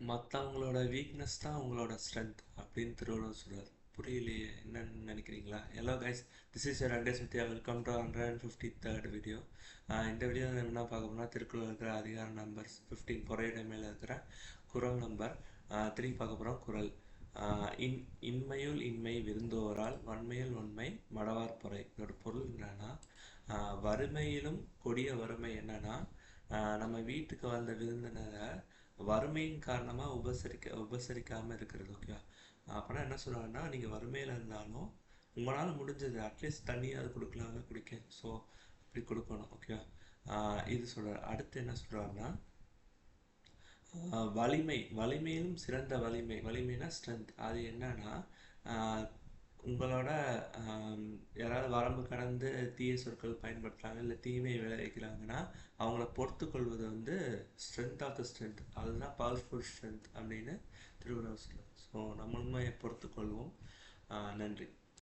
மற்றவங்களோட வீக்னஸ் தான் உங்களோட ஸ்ட்ரென்த் அப்படின்னு திருவள்ளுவர் சொல்றாரு. புரியலையே என்னன்னு நினைக்கிறீங்களா? Hello guys, this is your அண்டர்ஸ் Vidya. Welcome to 153rd video. இந்த வீடியோ என்ன பார்க்க போனால் திருக்குறள் இருக்கிற அதிகார நம்பர் 15 பொறையுடைமையில் இருக்கிற குறள் நம்பர் 3 பார்க்க போகிறோம். குறள் இன்மையுள் இன்மை விருந்தோரால் வன்மையுள் வன்மை மடவார் பொறை. இதோட பொருள் என்னன்னா, வறுமையிலும் கொடிய வறுமை என்னன்னா, நம்ம வீட்டுக்கு வந்த விருந்தினரை வறுமையின் காரணமாக உபசரிக்காமல் இருக்கிறது. ஓகேவா? அப்போனா என்ன சொல்கிறாங்கன்னா, நீங்கள் வறுமையில் இருந்தாலும் உங்களால் முடிஞ்சது அட்லீஸ்ட் தண்ணியாவது கொடுக்கலாங்க குடிக்க. ஸோ அப்படி கொடுக்கணும். ஓகேவா? இது சொல்கிறார். அடுத்து என்ன சொல்கிறாருன்னா, வலிமையிலும் சிறந்த வலிமை. வலிமைனா ஸ்ட்ரென்த். அது என்னன்னா, உங்களோட யாராவது வரம்பு கடந்து தீய சொற்கள் பயன்படுத்துகிறாங்க, இல்லை தீமையை விளைவிக்கிறாங்கன்னா அவங்கள பொறுத்து கொள்வது ஸ்ட்ரென்த் ஆஃப் த ஸ்ட்ரென்த். அதுதான் பவர்ஃபுல் ஸ்ட்ரென்த் அப்படின்னு திருவள்ளுவர் சொல்லுவார். ஸோ நம்ம உண்மையை பொறுத்து கொள்வோம். நன்றி.